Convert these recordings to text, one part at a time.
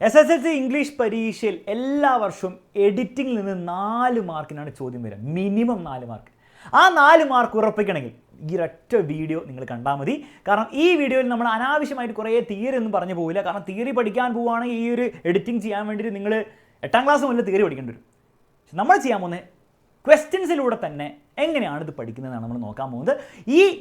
SSLC English പരീക്ഷയിൽ എല്ലാ വർഷവും എഡിറ്റിംഗിൽ നിന്ന് 4 മാർക്കിനാണ് ചോദ്യം വരിക, മിനിമം 4 മാർക്ക്. ആ 4 മാർക്ക് ഉറപ്പിക്കണമെങ്കിൽ ഈ ഒരൊറ്റ വീഡിയോ നിങ്ങൾ കണ്ടാൽ മതി. കാരണം ഈ വീഡിയോയിൽ നമ്മൾ അനാവശ്യമായിട്ട് കുറേ തിയറി ഒന്നും പറഞ്ഞു പോകില്ല. കാരണം തിയറി പഠിക്കാൻ പോവുകയാണെങ്കിൽ ഈ ഒരു എഡിറ്റിംഗ് ചെയ്യാൻ വേണ്ടിയിട്ട് നിങ്ങൾ 8ാം ക്ലാസ് മുതൽ തിയറി പഠിക്കേണ്ടി വരും. പക്ഷെ നമ്മൾ ചെയ്യാൻ പോകുന്നത് ക്വസ്റ്റ്യൻസിലൂടെ തന്നെ എങ്ങനെയാണ് ഇത് പഠിക്കുന്നതെന്നാണ് നമ്മൾ നോക്കാൻ പോകുന്നത്.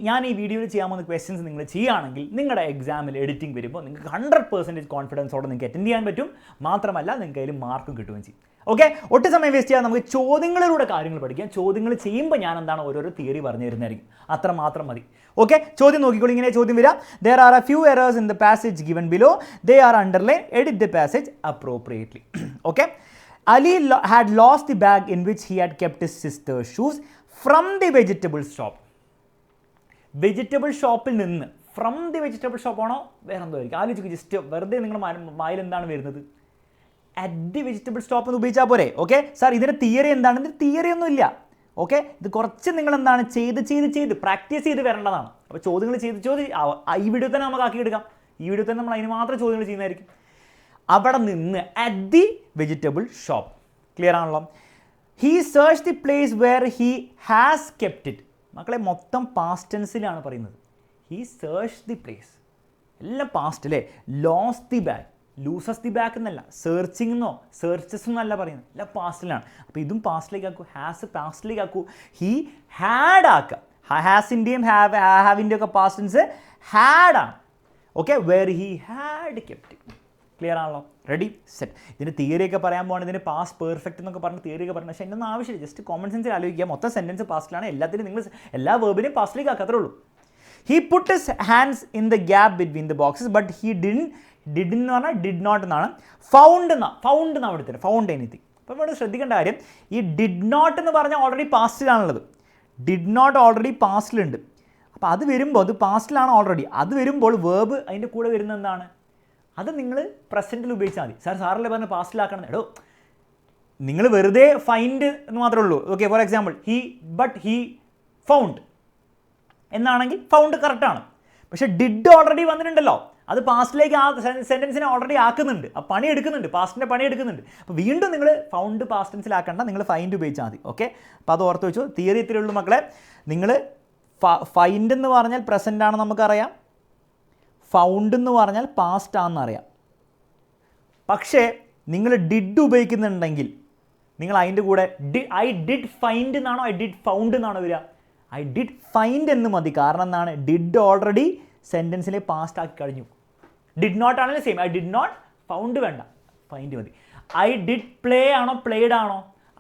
ഞാൻ ഈ വീഡിയോയിൽ ചെയ്യാൻ പോകുന്ന ക്വസ്റ്റ്യൻസ് നിങ്ങൾ ചെയ്യുകയാണെങ്കിൽ നിങ്ങളുടെ എക്സാമിൽ എഡിറ്റിംഗ് വരുമ്പോൾ നിങ്ങൾക്ക് 100% കോൺഫിഡൻസോടെ നിങ്ങൾക്ക് അറ്റൻഡ് ചെയ്യാൻ പറ്റും. മാത്രമല്ല നിങ്ങൾക്ക് അതിൽ മാർക്കും കിട്ടുകയും ചെയ്യും. ഓക്കെ, ഒട്ടും സമയം വേസ്റ്റ് ചെയ്യാൻ നമുക്ക് ചോദ്യങ്ങളിലൂടെ കാര്യങ്ങൾ പഠിക്കാം. ചോദ്യങ്ങൾ ചെയ്യുമ്പോൾ ഞാൻ എന്താണ് ഓരോരോ തിയറി പറഞ്ഞു തരുന്നതായിരിക്കും, അത്രമാത്രം മതി. ഓക്കെ, ചോദ്യം നോക്കിക്കോളൂ. ഇങ്ങനെ ചോദ്യം വരാം. There are a few errors in the passage given below. They are underlined. Edit the passage appropriately. Okay. Ali had lost the bag in which he had kept his sister's shoes from the vegetable shop. Vegetable ഷോപ്പിൽ നിന്ന്, from the vegetable shop ആണോ വേറെ എന്തോ ആയിരിക്കും, ആലോചിക്കും. Just വെറുതെ നിങ്ങളുടെ വായിൽ എന്താണ് വരുന്നത്, അറ്റ് ദി വെജിറ്റബിൾ സ്റ്റോപ്പ് എന്ന് ഉപയോഗിച്ചാൽ പോരെ. ഓക്കെ സാർ, ഇതിൻ്റെ തിയറി എന്താണ്? ഇതിന് തിയറി ഒന്നും ഇല്ല. ഓക്കെ, ഇത് കുറച്ച് നിങ്ങൾ എന്താണ് ചെയ്ത് പ്രാക്ടീസ് ചെയ്ത് വരേണ്ടതാണ്. അപ്പോൾ ചോദ്യങ്ങൾ ചെയ്ത് ഈ വീഡിയോ തന്നെ നമുക്ക് ആക്കിയെടുക്കാം. ഈ വീഡിയോ തന്നെ നമ്മൾ അതിന് മാത്രം ചോദ്യങ്ങൾ ചെയ്യുന്നതായിരിക്കും. അവിടെ നിന്ന് at the vegetable shop, clear ആണല്ലോ. He search the place where he has kept it. മക്കളെ മൊത്തം പാസ്റ്റ് ടെൻസിലാണ് പറയുന്നത്. ഹീ സെർച്ച് ദി പ്ലേസ്, എല്ലാം പാസ്റ്റ് അല്ലേ. Lose the bag, loses the bag എന്നല്ല, സെർച്ചിങ് എന്നോ സെർച്ചസ് എന്നല്ല പറയുന്നത്, എല്ലാം പാസ്റ്റിലാണ്. അപ്പോൾ ഇതും പാസ്റ്റിലേക്ക് ആക്കൂ, ഹാസ് പാസ്റ്റിലേക്ക് ആക്കൂ, ഹീ ഹാഡ് ആക്കുക. ഹാസിൻ്റെയും ഹാവിൻ്റെ ഒക്കെ പാസ്റ്റ് ടെൻസ് ഹാഡാണ്. Okay, where he had kept it. Clear ആണല്ലോ, റെഡി സെറ്റ്. ഇതിൻ്റെ തിയറിയൊക്കെ പറയാൻ പോകുകയാണ്, ഇതിന് പാസ്റ്റ് പെർഫെക്റ്റ് എന്നൊക്കെ പറഞ്ഞ് തിയറിയൊക്കെ പറഞ്ഞു. പക്ഷേ എന്നൊന്നും ആവശ്യമില്ല, ജസ്റ്റ് കോമൺ സെൻസിൽ ആലോചിക്കുക. മൊത്തം സെൻറ്റൻസ് പാസ്റ്റിലാണ്, എല്ലാത്തിനും നിങ്ങൾ എല്ലാ വേർബിനെയും പാസ്റ്റിലേക്ക് ആക്കത്രേ ഉള്ളൂ. He put his hands in the gap between the boxes but he did എന്ന് പറഞ്ഞാൽ ഡിഡ് നോട്ട് എന്നാണ്. ഫൗണ്ട് എന്നാണ് എടുത്തത്, ഫൗണ്ട് എനിത്തിങ്. അപ്പോൾ ഇവിടെ ശ്രദ്ധിക്കേണ്ട കാര്യം, ഈ ഡിഡ് നോട്ട് എന്ന് പറഞ്ഞാൽ ഓൾറെഡി പാസ്റ്റിലാണുള്ളത്. ഡിഡ് നോട്ട് ഓൾറെഡി പാസ്റ്റിലുണ്ട്. അപ്പോൾ അത് വരുമ്പോൾ, അത് പാസ്റ്റിലാണ് ഓൾറെഡി, അത് വരുമ്പോൾ വേർബ് അതിൻ്റെ കൂടെ വരുന്നത് എന്താണ്, അത് നിങ്ങൾ പ്രസൻറ്റിൽ ഉപയോഗിച്ചാൽ മതി. സാറല്ലേ പറഞ്ഞ് പാസ്റ്റിലാക്കണം. എടോ, നിങ്ങൾ വെറുതെ ഫൈൻഡ് എന്ന് മാത്രമേ ഉള്ളൂ. Okay, for example he found എന്നാണെങ്കിൽ ഫൗണ്ട് കറക്റ്റാണ്. പക്ഷേ ഡിഡ് ഓൾറെഡി വന്നിട്ടുണ്ടല്ലോ, അത് പാസ്റ്റിലേക്ക് ആ സെൻറ്റൻസിനെ ഓൾറെഡി ആക്കുന്നുണ്ട്, ആ പണി എടുക്കുന്നുണ്ട്, പാസ്റ്റിൻ്റെ പണി എടുക്കുന്നുണ്ട്. അപ്പോൾ വീണ്ടും നിങ്ങൾ ഫൗണ്ട് പാസ്റ്റ് ടെൻസിലാക്കണ്ട, നിങ്ങൾ ഫൈൻഡ് ഉപയോഗിച്ചാൽ മതി. ഓക്കെ, അപ്പോൾ അത് ഓർത്ത് വെച്ചു. തിയറി ഇത്രയേ ഉള്ളൂ മക്കളെ. നിങ്ങൾ ഫൈൻഡ് എന്ന് പറഞ്ഞാൽ പ്രസൻ്റ് ആണെന്ന് നമുക്കറിയാം, ഫൗണ്ട് എന്ന് പറഞ്ഞാൽ പാസ്റ്റ് ആണെന്ന് അറിയാം. പക്ഷേ നിങ്ങൾ ഡിഡ് ഉപയോഗിക്കുന്നുണ്ടെങ്കിൽ നിങ്ങൾ അതിൻ്റെ കൂടെ ഐ ഡിഡ് ഫൈൻഡ് എന്നാണോ ഐ ഡിഡ് ഫൗണ്ട് എന്നാണോ വരിക? ഐ ഡിഡ് ഫൈൻഡ് എന്ന് മതി. കാരണം എന്താണ്, ഡിഡ് ഓൾറെഡി സെൻറ്റൻസിനെ പാസ്റ്റ് ആക്കി കഴിഞ്ഞു. ഡിഡ് നോട്ട് ആണെങ്കിൽ same, I did not, found വേണ്ട, ഫൈൻഡ് മതി. ഐ ഡിഡ് പ്ലേ ആണോ പ്ലേഡ് ആണോ?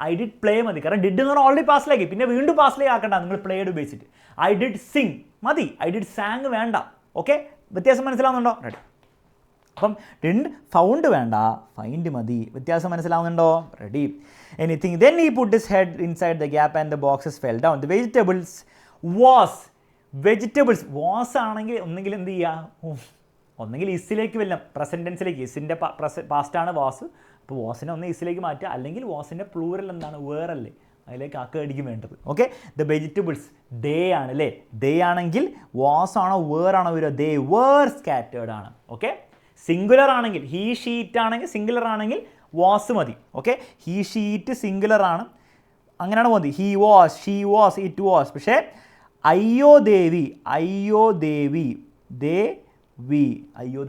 ഐ ഡിഡ് പ്ലേ മതി. കാരണം ഡിഡ് എന്ന് പറഞ്ഞാൽ ഓൾറെഡി പാസ്റ്റിലേക്ക്, പിന്നെ വീണ്ടും പാസ്റ്റിലേക്ക് ആക്കണ്ട, നിങ്ങൾ പ്ലേഡ് ഉപയോഗിച്ചിട്ട്. ഐ ഡിഡ് സിങ് മതി, ഐ ഡിഡ് സാങ് വേണ്ട. ഓക്കെ, വ്യത്യാസം മനസ്സിലാവുന്നുണ്ടോ? റെഡി. അപ്പം ഡിഡ് ഫൗണ്ട് വേണ്ട, ഫൈൻഡ് മതി. വ്യത്യാസം മനസ്സിലാവുന്നുണ്ടോ? Ready. Anything then he put his head inside the gap and the boxes fell down. The vegetables was ആണെങ്കിൽ ഒന്നെങ്കിൽ എന്ത് ചെയ്യുക, ഒന്നെങ്കിൽ ഇസിലേക്ക് വല്ലാം, പ്രസൻറ്റ് ടെൻസിലേക്ക്. ഇസിൻ്റെ പാസ്റ്റാണ് വാസ്, അപ്പോൾ വാസിനെ ഒന്ന് ഇസിലേക്ക് മാറ്റുക, അല്ലെങ്കിൽ വാസിൻ്റെ പ്ലൂറൽ എന്താണ്, വേറല്ലേ, അതിലേക്ക് ആക്കുകയായിരിക്കും വേണ്ടത്. ഓക്കെ, ദ വെജിറ്റബിൾസ് ദേ ആണ് അല്ലേ. ദേ ആണെങ്കിൽ വാസ് ആണോ വേർ ആണോ വരിക? ദേ വേർ സ്കാറ്റേർഡ് ആണ്. ഓക്കെ, സിംഗുലർ ആണെങ്കിൽ, ഹീ ഷീറ്റ് ആണെങ്കിൽ, സിംഗുലർ ആണെങ്കിൽ വാസ് മതി. ഓക്കെ, ഹീ ഷീറ്റ് സിംഗുലർ ആണ്, അങ്ങനെയാണ് മതി. He was, she was, it was. പക്ഷേ അയ്യോ ദേവി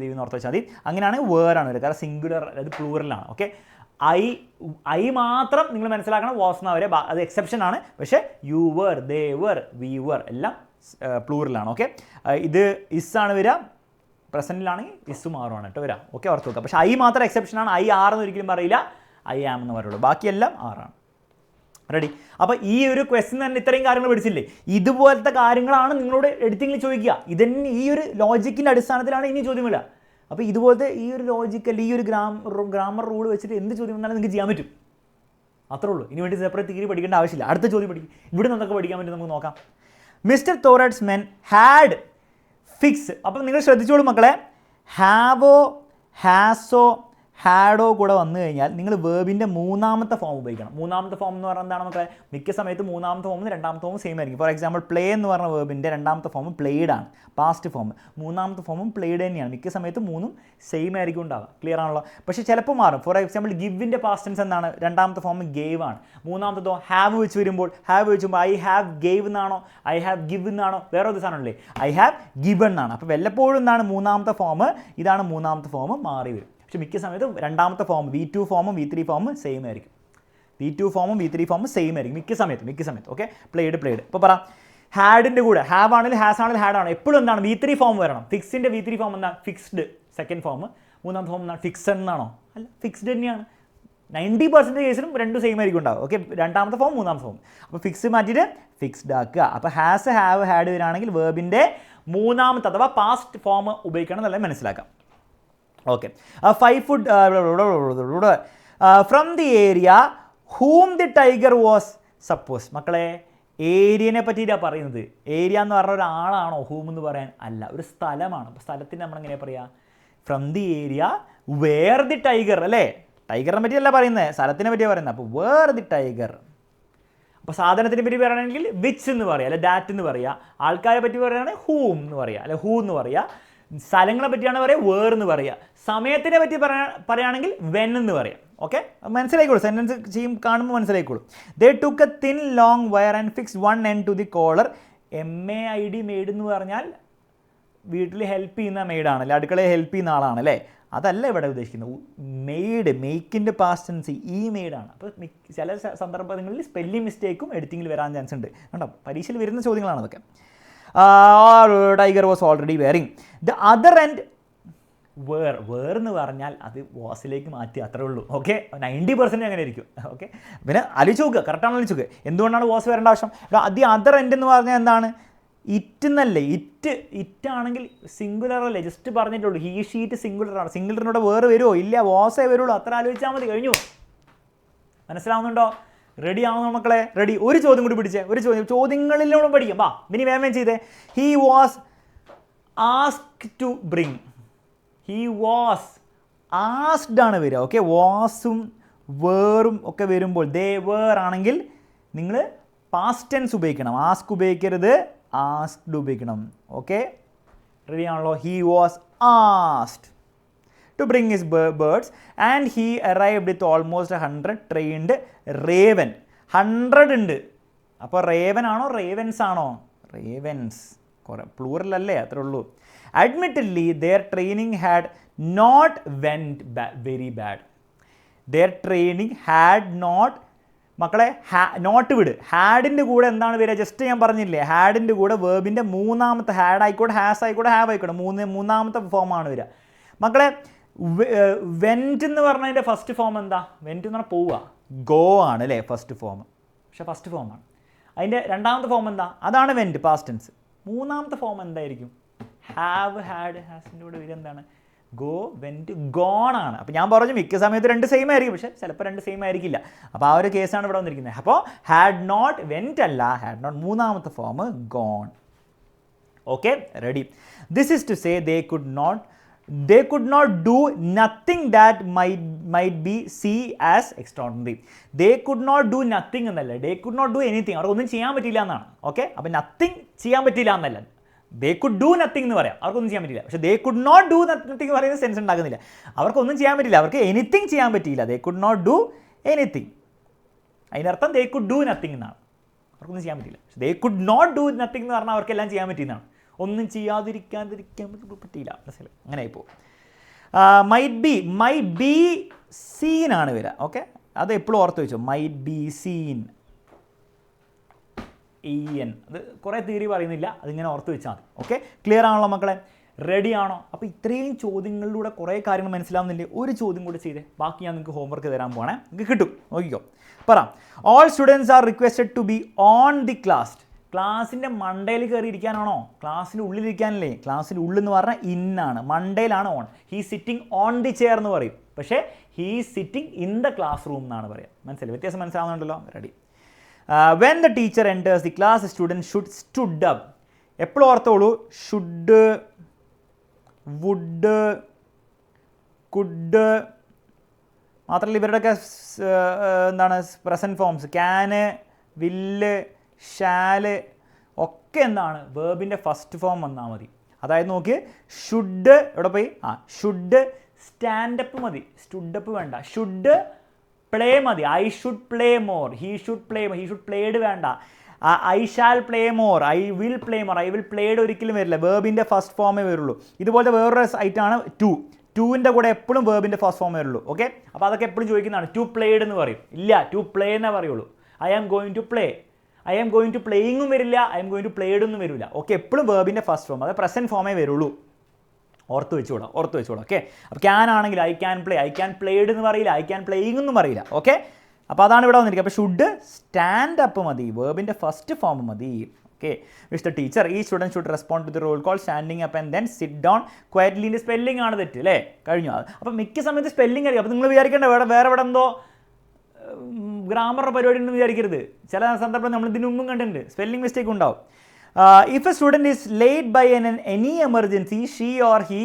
എന്ന് ഓർത്ത് വെച്ചാൽ മതി. അങ്ങനെയാണെങ്കിൽ വേറാണ് വരിക, കാരണം സിംഗുലർ, അതായത് പ്ലൂറലാണ്. ഓക്കെ, ഐ മാത്രം നിങ്ങൾ മനസ്സിലാക്കണം, വാസ് എന്നാ വരെ, അത് എക്സെപ്ഷൻ ആണ്. പക്ഷേ U were, they were, we were എല്ലാം പ്ലൂറലാണ്. ഓക്കെ, ഇത് ഇസ് ആണ് വരിക, പ്രസൻറ്റിലാണെങ്കിൽ ഇസ് മാറുവാണ് കേട്ടോ വരാം. ഓക്കെ, ഓർത്ത് വെക്കുക. പക്ഷേ ഐ മാത്രം എക്സെപ്ഷനാണ്, ഐ ആറെന്ന് ഒരിക്കലും പറയില്ല, ഐ ആം എന്ന് പറയുള്ളൂ, ബാക്കിയെല്ലാം ആറാണ്. റെഡി. അപ്പോൾ ഈ ഒരു ക്വസ്റ്റ്യൻ തന്നെ ഇത്രയും കാര്യങ്ങൾ പഠിച്ചില്ലേ, ഇതുപോലത്തെ കാര്യങ്ങളാണ് നിങ്ങളോട് എഡിറ്റിങ്ങിൽ ചോദിക്കുക. ഇതന്നെ ഈ ഒരു ലോജിക്കിൻ്റെ അടിസ്ഥാനത്തിലാണ് ഇനി ചോദ്യം വരിക. അപ്പോൾ ഇതുപോലത്തെ ഈ ഒരു ലോജിക്കൽ, ഈ ഒരു ഗ്രാമർ റൂൾ വെച്ചിട്ട് എന്ത് ചോദ്യം വന്നാലും നിങ്ങൾക്ക് ചെയ്യാൻ പറ്റും. അത്രേ ഉള്ളൂ. ഇനി വേണ്ടി സെപ്പറേറ്റ് തിയറി പഠിക്കേണ്ട ആവശ്യമില്ല. അടുത്ത ചോദ്യം പഠിക്കും. ഇവിടെ നിന്നൊക്കെ പഠിക്കാൻ പറ്റും, നമുക്ക് നോക്കാം. Mister Thorat's men had fix. അപ്പം നിങ്ങൾ ശ്രദ്ധിച്ചോളൂ മക്കളെ, ഹാവോ, ഹാസോ, ഹാഡോ കൂടെ വന്നു കഴിഞ്ഞാൽ നിങ്ങൾ വേർബിൻ്റെ മൂന്നാമത്തെ ഫോം ഉപയോഗിക്കണം. മൂന്നാമത്തെ ഫോം എന്ന് പറഞ്ഞാൽ എന്താണ് നമുക്ക് മിക്ക സമയത്ത് മൂന്നാമത്തെ ഫോമും രണ്ടാമത്തെ ഫോമും സെയിം ആയിരിക്കും. ഫോർ എക്സാമ്പിൾ പ്ലേ എന്ന് പറഞ്ഞ വേർബിൻ്റെ രണ്ടാമത്തെ ഫോം പ്ലേഡ് ആണ്, പാസ്റ്റ് ഫോം. മൂന്നാമത്തെ ഫോമും പ്ലേഡ് തന്നെയാണ്. മിക്ക സമയത്ത് മൂന്നും സെയിം ആയിരിക്കും ഉണ്ടാവുക. ക്ലിയർ ആണല്ലോ? പക്ഷേ ചിലപ്പോൾ മാറും. ഫോർ എക്സാമ്പിൾ ഗിവിൻ്റെ പാസ്റ്റ് ടെൻസ് എന്താണ്? രണ്ടാമത്തെ ഫോം ഗേവ് ആണ്. മൂന്നാമത്തതോ ഹാവ് വെച്ച് വരുമ്പോൾ ഐ ഹാവ് ഗേവ് എന്നാണോ, ഐ ഹാവ് ഗിവ് എന്നാണോ, വേറെ ഒരു സാധനമല്ലേ, ഐ ഹാവ് ഗിവൺ എന്നാണ്. അപ്പോൾ വല്ലപ്പോഴും എന്താണ് മൂന്നാമത്തെ ഫോം, ഇതാണ് മൂന്നാമത്തെ ഫോം, മാറി വരും. പക്ഷേ മിക്ക സമയത്തും രണ്ടാമത്തെ ഫോം V2 ഫോമും V3 ഫോമും സെയിം ആയിരിക്കും. V2 ഫോമും V3 ഫോമും സെയിം ആയിരിക്കും മിക്ക സമയത്ത്. Okay, played. ഇപ്പോൾ പറ ഹാഡിൻ്റെ കൂടെ ഹാവ് ആണെങ്കിലും ഹാസ് ആണെങ്കിലും ഹാഡ് ആണ്, എപ്പോഴും എന്താണ് V3 ഫോം വരണം. ഫിക്സിൻ്റെ V3 ഫോം എന്താണ്? ഫിക്സ്ഡ്. Second form. മൂന്നാമത്തെ ഫോം എന്താണ്? ഫിക്സഡ് എന്നാണോ? അല്ല, ഫിക്സ്ഡ് തന്നെയാണ്. 90% കേസിലും രണ്ടും സെയിം ആയിരിക്കും ഉണ്ടാവും. ഓക്കെ, രണ്ടാമത്തെ ഫോം മൂന്നാമത്തെ ഫോം. അപ്പോൾ ഫിക്സ് മാറ്റിയിട്ട് ഫിക്സ്ഡ് ആക്കുക. അപ്പോൾ ഹാസ്, ഹാവ്, ഹാഡ് വരികയാണെങ്കിൽ വേർബിൻ്റെ മൂന്നാമത്തെ അഥവാ പാസ്റ്റ് ഫോം ഉപയോഗിക്കണം എന്നല്ല മനസ്സിലാക്കാം. Okay, 5 food from the area whom the tiger was suppose. മക്കളെ, ഏരിയനെ പറ്റിയിട്ടാണ് പറയുന്നത്. ഏരിയ എന്ന് പറഞ്ഞ ഒരാളാണോ ഹൂം എന്ന് പറയാൻ? അല്ല, ഒരു സ്ഥലമാണ്. അപ്പോൾ സ്ഥലത്തിന് നമ്മളെങ്ങനെയാണ് പറയുക? From the area where the tiger, അല്ലേ? ടൈഗറിനെ പറ്റിയല്ല പറയുന്നത്, സ്ഥലത്തിനെ പറ്റിയാണ് പറയുന്നത്. അപ്പോൾ വേർ ദി ടൈഗർ. അപ്പോൾ സാധനത്തിനെ പറ്റി പറയുകയാണെങ്കിൽ വിച്ച് എന്ന് പറയുക, അല്ലെ ദാറ്റ് എന്ന് പറയുക. ആൾക്കാരെ പറ്റി പറയുകയാണെങ്കിൽ ഹൂം എന്ന് പറയുക, അല്ലെ ഹൂ എന്ന് പറയുക. സ്ഥലങ്ങളെ പറ്റിയാണ് പറയുക, വേർ എന്ന് പറയുക. സമയത്തിനെ പറ്റി പറയുകയാണെങ്കിൽ വെൻ എന്ന് പറയാം. ഓക്കെ, മനസ്സിലായിക്കോളൂ. സെൻറ്റൻസ് കാണുമ്പോൾ മനസ്സിലായിക്കോളൂ. They took a thin long wire and fix one end to the collar. MAID maid എന്ന് പറഞ്ഞാൽ വീട്ടിൽ ഹെൽപ്പ് ചെയ്യുന്ന മെയ്ഡാണ്, അല്ലെ അടുക്കളയെ ഹെൽപ്പ് ചെയ്യുന്ന ആളാണ്, അല്ലേ? അതല്ല ഇവിടെ ഉദ്ദേശിക്കുന്നത്. മെയ്ഡ്, മെയ്ക്കിൻ്റെ പാസ്റ്റ് ടെൻസ് ഈ മെയ്ഡാണ്. അപ്പോൾ ചില സന്ദർഭങ്ങളിൽ സ്പെല്ലിംഗ് മിസ്റ്റേക്കും എഡിറ്റിങ്ങിൽ വരാൻ ചാൻസ് ഉണ്ട്. കണ്ടോ, പരീക്ഷയിൽ വരുന്ന ചോദ്യങ്ങളാണ് അതൊക്കെ. Tiger was already wearing the other end where എന്ന് പറഞ്ഞാൽ അത് വാസിലേക്ക് മാറ്റി, അത്രേ ഉള്ളൂ. ഓക്കെ, 90% അങ്ങനെ ആയിരിക്കും. ഓക്കെ, പിന്നെ ആലോചിച്ച് നോക്കുക, കറക്റ്റാണ് ആലോചിച്ച് നോക്കുക. എന്തുകൊണ്ടാണ് വാസ് വരേണ്ട ആവശ്യം? ദി അതർ എൻഡ് എന്ന് പറഞ്ഞാൽ എന്താണ്? ഇറ്റ് എന്നല്ലേ? ഇറ്റാണെങ്കിൽ സിംഗുലർ അല്ലേ? ജസ്റ്റ് പറഞ്ഞിട്ടുള്ളൂ. ഹീ ഷീറ്റ് സിംഗുലറാണ്. സിംഗുലറിനോട് വേറെ വരുമോ? ഇല്ല, വാസേ വരുള്ളൂ. അത്ര ആലോചിച്ചാൽ മതി, കഴിഞ്ഞു. മനസ്സിലാവുന്നുണ്ടോ? റെഡി ആവുന്നു മക്കളെ? റെഡി. ഒരു ചോദ്യം കൂടി പിടിച്ചേ, ഒരു ചോദ്യങ്ങളിലൂടെ പഠിക്കാം. വാ, ഇനി വേഗം ചെയ്തേ. He was asked to bring. He was asked ആണ് വരിക. ഓക്കെ, വാസും വേറും ഒക്കെ വരുമ്പോൾ ദേ വേർ ആണെങ്കിൽ നിങ്ങൾ പാസ്റ്റ് ടെൻസ് ഉപയോഗിക്കണം. ആസ്ക് ഉപയോഗിക്കരുത്, ആസ്ക്ഡ് ഉപയോഗിക്കണം. ഓക്കെ, റെഡി ആണല്ലോ? He was asked to bring his birds and he arrived with almost 100 trained raven. 100 ഉണ്ട്. അപ്പോൾ റേവൻ ആണോ റേവൻസ് ആണോ? റേവൻസ്. കുറേ പ്ലൂറൽ അല്ലേ? അത്രേ ഉള്ളൂ. Admittedly their training had not went very bad. Their training had not, മക്കളെ നോട്ട് വിട്. ഹാഡിൻ്റെ കൂടെ എന്താണ് വരിക? ജസ്റ്റ് ഞാൻ പറഞ്ഞില്ലേ, ഹാഡിൻ്റെ കൂടെ വേർബിൻ്റെ മൂന്നാമത്തെ, ഹാഡ് ആയിക്കോട്ടെ, ഹാസ് ആയിക്കോട്ടെ, ഹാവ് ആയിക്കോട്ടെ, മൂന്നാമത്തെ ഫോമാണ് വരിക. മക്കളെ, വെൻറ്റ് എന്ന് പറഞ്ഞതിൻ്റെ ഫസ്റ്റ് ഫോം എന്താ? വെൻറ്റ് എന്ന് പറഞ്ഞാൽ പോവുക, ഗോ ആണ്, അല്ലേ? First form. പക്ഷേ ഫസ്റ്റ് ഫോമാണ്. അതിൻ്റെ രണ്ടാമത്തെ ഫോം എന്താ? അതാണ് വെൻറ്റ്, പാസ്റ്റ് ടെൻസ്. മൂന്നാമത്തെ ഫോം എന്തായിരിക്കും? ഹാവ്, ഹാഡ്, ഹാസിൻ്റെ കൂടെ വരിക എന്താണ്? ഗോ, വെൻറ്റ്, ഗോൺ ആണ്. അപ്പോൾ ഞാൻ പറഞ്ഞു മിക്ക സമയത്ത് രണ്ട് സെയിം ആയിരിക്കും, പക്ഷേ ചിലപ്പോൾ രണ്ട് സെയിം ആയിരിക്കില്ല. അപ്പോൾ ആ ഒരു കേസാണ് ഇവിടെ വന്നിരിക്കുന്നത്. അപ്പോൾ ഹാഡ് നോട്ട്, വെൻറ്റ് അല്ല, ഹാഡ് നോട്ട് മൂന്നാമത്തെ form gone. Okay, ready. This is to say they could not do nothing that might be seen as extraordinary. They could not do nothing എന്നല്ല, they could not do anything. അവർക്കൊന്നും ചെയ്യാൻ പറ്റില്ല എന്നാണ്. Okay, അപ്പോൾ nothing ചെയ്യാൻ പറ്റില്ല എന്നല്ല, they could do nothing എന്ന് പറയാം. അവർക്കൊന്നും ചെയ്യാൻ പറ്റില്ല. പക്ഷേ they could not do nothing എന്ന് പറയുന്ന സെൻസ് ഉണ്ടാകുന്നില്ല. അവർക്കൊന്നും ചെയ്യാൻ പറ്റില്ല, അവർക്ക് എനിത്തിങ് ചെയ്യാൻ പറ്റിയില്ല. they could not do anything. അതിനർത്ഥം they could do nothing എന്നാണ്. അവർക്കൊന്നും ചെയ്യാൻ പറ്റില്ല. they could not do nothing എന്ന് പറഞ്ഞാൽ അവർക്കെല്ലാം ചെയ്യാൻ പറ്റിയെന്നാണ്. ഒന്നും ചെയ്യാതിരിക്കാൻ പറ്റിയില്ല. മനസ്സിലായി? അങ്ങനെ ആയിപ്പോൾ മൈറ്റ് ബി സീൻ ആണ് വരിക. ഓക്കെ, അത് എപ്പോഴും ഓർത്ത് വെച്ചോ. മൈറ്റ് ബി സീൻ, അത് കുറേ തിയറി പറയുന്നില്ല, അതിങ്ങനെ ഓർത്ത് വെച്ചാൽ മതി. ഓക്കെ, ക്ലിയർ ആണല്ലോ മക്കളെ? റെഡി ആണോ? അപ്പോൾ ഇത്രയും ചോദ്യങ്ങളിലൂടെ കുറേ കാര്യങ്ങൾ മനസ്സിലാവുന്നില്ലേ? ഒരു ചോദ്യം കൂടി ചെയ്തേ, ബാക്കി ഞാൻ നിങ്ങൾക്ക് ഹോംവർക്ക് തരാൻ പോകണേ. നിങ്ങൾക്ക് കിട്ടും, നോക്കിക്കോ. പറ. All students are requested to be on the class. ക്ലാസ്സിൻ്റെ മണ്ടയിൽ കയറി ഇരിക്കാനാണോ? ക്ലാസ്സിൻ്റെ ഉള്ളിലിരിക്കാനല്ലേ? ക്ലാസ്സിൻ്റെ ഉള്ളിൽ എന്ന് പറഞ്ഞാൽ ഇന്നാണ്, മണ്ടയിലാണ് on. He sitting on the chair എന്ന് പറയും, പക്ഷേ he sitting in the class room എന്നാണ് പറയുക. മനസ്സിലായി? വ്യത്യാസം മനസ്സിലാവുന്നുണ്ടല്ലോ? Ready. When the teacher enters the class student should stood up. എപ്പോഴും ഓർത്തോളൂ, ഷുഡ്, വുഡ്, കുഡ്, മാത്രമല്ല ഇവരുടെയൊക്കെ എന്താണ് present forms can, will, shall ഒക്കെ എന്താണ് വേർബിൻ്റെ ഫസ്റ്റ് ഫോം വന്നാൽ മതി. അതായത് നോക്കി ഷുഡ് എവിടെ പോയി, ഷുഡ് സ്റ്റാൻഡപ്പ് മതി, സ്റ്റുഡപ്പ് വേണ്ട. ഷുഡ് പ്ലേ മതി, I should play more, he should play more, he should played വേണ്ട. I shall play more, I will play more, I will played ഒരിക്കലും വരില്ല, വേർബിൻ്റെ ഫസ്റ്റ് ഫോമേ വരുള്ളൂ. ഇതുപോലത്തെ വേറൊരു ഐറ്റാണ് ടുവിൻ്റെ കൂടെ എപ്പോഴും വേർബിൻ്റെ ഫസ്റ്റ് ഫോമേ വരുള്ളൂ. ഓക്കെ, അപ്പോൾ അതൊക്കെ എപ്പോഴും ചോദിക്കുന്നതാണ്. ടു പ്ലേഡ് എന്ന് പറയും, ഇല്ല ടു പ്ലേ എന്നേ പറയുള്ളൂ. I am going to play, I am going to പ്ലേയിങ്ങും വരില്ല, I am going to played ഒന്നും വരില്ല. ഓക്കെ, എപ്പോഴും വേർബിൻ്റെ ഫസ്റ്റ് ഫോം, അത് പ്രസൻറ്റ് ഫോമേ വരുള്ളൂ. ഓർത്ത് വെച്ചുകൂടാ. ഓക്കെ, അപ്പോൾ ക്യാൻ ആണെങ്കിൽ I can play, I can played എന്ന് പറയില്ല, ഐ ക്യാൻ പ്ലേയിങ് എന്നും പറയില്ല. ഓക്കെ, അപ്പോൾ അതാണ് ഇവിടെ വന്നിരിക്കുക. അപ്പോൾ ഷുഡ് സ്റ്റാൻഡ് അപ്പ് മതി, വേർബിൻ്റെ ഫസ്റ്റ് ഫോം മതി. ഓക്കെ, വിച്ച് ദ ടീച്ചർ ഈ student should respond to the roll call standing up and then sit down ക്വയറ്റ്ലിൻ്റെ സ്പെല്ലിംഗ് ആണ് തെറ്റ് അല്ലേ, കഴിഞ്ഞു. അപ്പോൾ മിക്ക സമയത്ത് സ്പെല്ലിംഗ് അറിയാം. അപ്പോൾ നിങ്ങൾ വിചാരിക്കേണ്ട വേറെ ഇവിടെ എന്തോ ഗ്രാമറുടെ പരിപാടി ഉണ്ടെന്ന് വിചാരിക്കരുത്. ചില സന്ദർഭം നമ്മൾ ഇതിനു മുമ്പും കണ്ടിട്ടുണ്ട്, സ്പെല്ലിംഗ് മിസ്റ്റേക്ക് ഉണ്ടാവും. If a student is late by any emergency she or he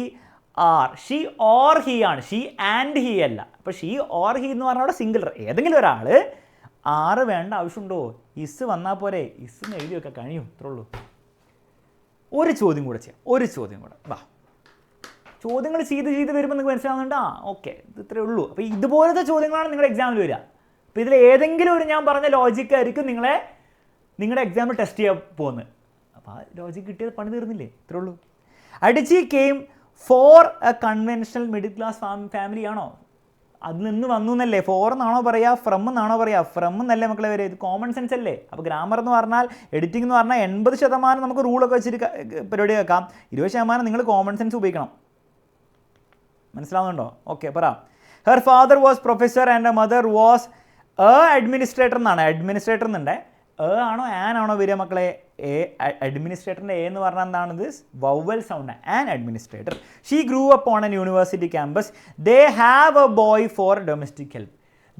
are, she or he ആണ്, ഷീ ആൻഡ് ഹി അല്ല. അപ്പോൾ ഷീ ഓർ ഹി എന്ന് പറഞ്ഞാൽ അവിടെ സിംഗിൾ, ഏതെങ്കിലും ഒരാൾ. ആറ് വേണ്ട ആവശ്യമുണ്ടോ, ഇസ് വന്നാൽ പോരെ, ഇസ് എഴുതി വെക്കാൻ കഴിയും, ഇത്രേ ഉള്ളൂ. ഒരു ചോദ്യം കൂടെ ചെയ്യാം, ഒരു ചോദ്യം കൂടെ വാ. ചോദ്യങ്ങൾ ചെയ്ത് വരുമ്പോൾ നിങ്ങൾക്ക് മനസ്സിലാവുന്നുണ്ട്. ഓക്കെ, ഇത് ഇത്രേ ഉള്ളൂ. അപ്പോൾ ഇതുപോലത്തെ ചോദ്യങ്ങളാണ് നിങ്ങളുടെ എക്സാമിൽ വരിക. അപ്പോൾ ഇതിൽ ഏതെങ്കിലും ഒരു ഞാൻ പറഞ്ഞ ലോജിക്കായിരിക്കും നിങ്ങളുടെ എക്സാമിൽ ടെസ്റ്റ് ചെയ്യാൻ പോകുന്നത്. അപ്പോൾ ആ ലോജിക്ക് കിട്ടിയത് പണി തീർന്നില്ലേ, ഇത്രേ ഉള്ളൂ. അഡിച്ചി came four A conventional middle class family ആണോ, അതിൽ നിന്ന് വന്നു എന്നല്ലേ, ഫോർ എന്നാണോ പറയുക, ഫ്രം എന്നാണോ പറയുക, ഫ്രം എന്നല്ലേ മക്കളെ വരെ, ഇത് കോമൺ സെൻസ് അല്ലേ. അപ്പോൾ ഗ്രാമർ എന്ന് പറഞ്ഞാൽ, എഡിറ്റിംഗ് എന്ന് പറഞ്ഞാൽ 80% നമുക്ക് റൂളൊക്കെ വെച്ചിട്ട് പരിപാടി വെക്കാം, 20% നിങ്ങൾ കോമൺ സെൻസ് ഉപയോഗിക്കണം. മനസ്സിലാവുന്നുണ്ടോ? ഓക്കെ, പറ. Her father was professor and mother was administrator എന്നാണ്. അഡ്മിനിസ്ട്രേറ്റർ എന്നുണ്ട്. ആണോ ആണോ വരിക മക്കളെ? അഡ്മിനിസ്ട്രേറ്ററിൻ്റെ എന്ന് പറഞ്ഞാൽ എന്താണ്? ഇത് vowel sound, an administrator. She grew up on an university campus. They have a boy for domestic help.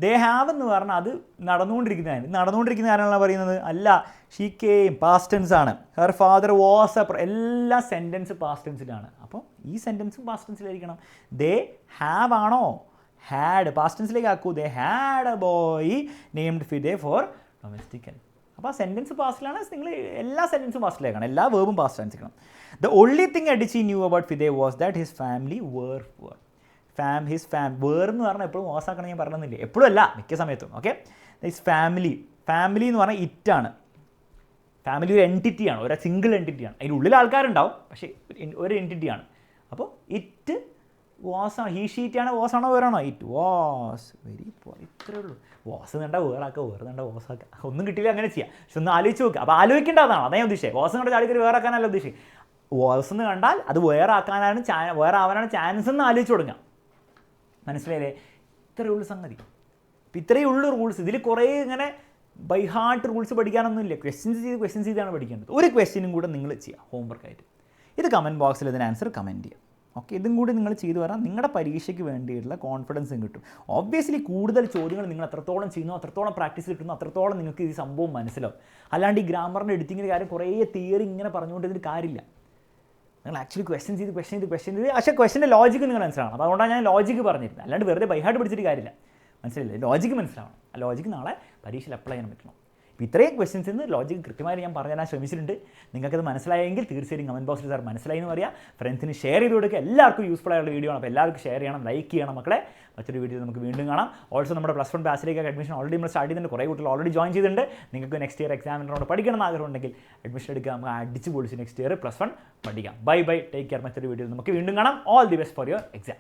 They have എന്ന് പറഞ്ഞാൽ അത് നടന്നുകൊണ്ടിരിക്കുന്ന കാര്യങ്ങളാണ് പറയുന്നത്. അല്ല, ഷീ കെയിം പാസ്റ്റ് ടെൻസ് ആണ്. ഹെർ ഫാദർ വാസ് എല്ലാ സെൻറ്റൻസ് പാസ്റ്റ് ടെൻസിലാണ്. അപ്പോൾ ഈ സെൻറ്റൻസും പാസ്റ്റ് ടെൻസിലായിരിക്കണം. ദേ ഹാവ് ആണോ, ഹാഡ് പാസ്റ്റ് ടെൻസിലേക്ക് ആക്കൂ. They had a boy named Fide for domestic help. അപ്പോൾ ആ സെൻറ്റൻസ് പാസ്റ്റിലാണ്. നിങ്ങൾ എല്ലാ സെൻറ്റൻസും പാസ്റ്റിലേക്കാണ്, എല്ലാ വേർബും പാസ്റ്റ് ആയിരിക്കണം. The only thing Adichie knew about Fide was that his family were poor. Were എന്ന് പറഞ്ഞാൽ എപ്പോഴും വാസാക്കണം ഞാൻ പറഞ്ഞില്ലേ, എപ്പോഴും അല്ല, മിക്ക സമയത്തും. ഓക്കെ, ഹിസ് ഫാമിലി എന്ന് പറഞ്ഞാൽ ഇറ്റാണ്. ഫാമിലി ഒരു എൻറ്റിറ്റിയാണ്, ഒരു സിംഗിൾ എൻറ്റിറ്റിയാണ്. അതിനുള്ളിൽ ആൾക്കാരുണ്ടാവും, പക്ഷേ ഒരു എൻറ്റിറ്റിയാണ്. അപ്പോൾ ഇറ്റ് വാസാണ്, ഹീ ഷീറ്റാണ്, വാസാണോ വേറാണോ? It was very poor. ഇത്രയേ ഉള്ളൂ. വാസ് കണ്ട വേറാക്കുക, വേറെ കണ്ട വാസാക്കുക, ഒന്നും കിട്ടിയില്ല അങ്ങനെ ചെയ്യാം. പക്ഷെ ഒന്ന് ആലോചിച്ച് നോക്കുക. അപ്പോൾ ആലോചിക്കേണ്ടതാണ്, അതാണ് ഞാൻ ഉദ്ദേശിച്ചത്. വാസ് കണ്ട ചാടിക്കറി വേറാക്കാനല്ല ഉദ്ദേശിച്ചത്. വാസ് എന്ന് കണ്ടാൽ അത് വേറെ ആവാനാണ് ചാൻസ് എന്ന് ആലോചിച്ച് തുടങ്ങാം. മനസ്സിലായില്ലേ? ഇത്രയേ ഉള്ളൂ സംഗതി. അപ്പോൾ ഇത്രയേ ഉള്ളൂ റൂൾസ്. ഇതിൽ കുറേ ഇങ്ങനെ ബൈ ഹാർട്ട് റൂൾസ് പഠിക്കാനൊന്നുമില്ല. ക്വസ്റ്റ്യൻസ് ചെയ്താണ് പഠിക്കേണ്ടത്. ഒരു ക്വസ്റ്റ്യനും കൂടെ നിങ്ങൾ ചെയ്യുക ഹോംവർക്കായിട്ട്. ഇത് കമൻറ്റ് ബോക്സിൽ ഇതിന് ആൻസർ കമൻറ്റ് ചെയ്യുക. ഓക്കെ, ഇതും കൂടി നിങ്ങൾ ചെയ്തു വരാൻ നിങ്ങളുടെ പരീക്ഷയ്ക്ക് വേണ്ടിയിട്ടുള്ള കോൺഫിഡൻസും കിട്ടും. ഒബ്വിയസ്ലി കൂടുതൽ ചോദ്യങ്ങൾ നിങ്ങൾ എത്രത്തോളം ചെയ്യുന്നു, അത്രത്തോളം പ്രാക്ടീസ് കിട്ടുന്നു, അത്രത്തോളം നിങ്ങൾക്ക് ഈ സംഭവം മനസ്സിലാവും. അല്ലാണ്ട് ഈ ഗ്രാമറിൻ്റെ എഡിറ്റിങ്ങിൻ്റെ കാര്യം കുറേ തിയറി ഇങ്ങനെ പറഞ്ഞുകൊണ്ടിരുന്നൊരു കാര്യമില്ല. നിങ്ങൾ ആക്ച്വലി ക്വസ്റ്റ്യൻ ചെയ്ത് പക്ഷേ ക്വസ്റ്റ്യൻ്റെ ലോജിക്ക് നിങ്ങൾ മനസ്സിലാവണം. അപ്പോൾ അതുകൊണ്ടാണ് ഞാൻ ലോജിക്ക് പറഞ്ഞിരുന്നത്. അല്ലാണ്ട് വെറുതെ ബൈഹാർട്ട് പഠിച്ചിട്ട് കാര്യമില്ല. മനസ്സിലായില്ലേ? ലോജിക്ക് മനസ്സിലാവണം. ആ ലോജിക്ക് നാളെ പരീക്ഷയിൽ അപ്ലൈ ചെയ്യാൻ പറ്റണം. ഇപ്പോൾ ഇത്രയും ക്വസ്റ്റ്യൻസിൽ നിന്ന് ലോജിക്ക് കൃത്യമായി ഞാൻ പറഞ്ഞു തരാൻ ശ്രമിച്ചിട്ടുണ്ട്. നിങ്ങൾക്കത് മനസ്സിലായെങ്കിൽ തീർച്ചയായും കമൻറ്റ് ബോക്സിൽ സാർ മനസ്സിലായി എന്ന് പറയുക. ഫ്രണ്ട്സിന് ഷെയർ ചെയ്ത് കൊടുക്കുക. എല്ലാവർക്കും യൂസ്ഫുൾ ആയുള്ള വീഡിയോ ആണ്. അപ്പോൾ എല്ലാവർക്കും ഷെയർ ചെയ്യണം, ലൈക്ക് ചെയ്യണം മക്കളെ. മറ്റൊരു വീഡിയോ നമുക്ക് വീണ്ടും കാണാം. ഓൾസോ നമ്മുടെ +1 ബാച്ചിലേക്ക് അഡ്മിഷൻ ഓൾറെഡി നമ്മൾ സ്റ്റാർട്ട് ചെയ്തിട്ടുണ്ട്. കുറേ കുട്ടികൾ ഓൾറെഡി ജോയിൻ ചെയ്തിട്ടുണ്ട്. നിങ്ങൾക്ക് നെക്സ്റ്റ് ഇയർ എക്സാമിനോട് പഠിക്കണം എന്ന് ആഗ്രഹം ഉണ്ടെങ്കിൽ അഡ്മിഷൻ എടുക്കുക. നമുക്ക് അടിച്ച് പൊളിച്ച് നെക്സ്റ്റ് ഇയർ +1 പഠിക്കാം. Bye, take care. മറ്റൊരു വീഡിയോ നമുക്ക് വീണ്ടും കാണാം. All the best for your exam.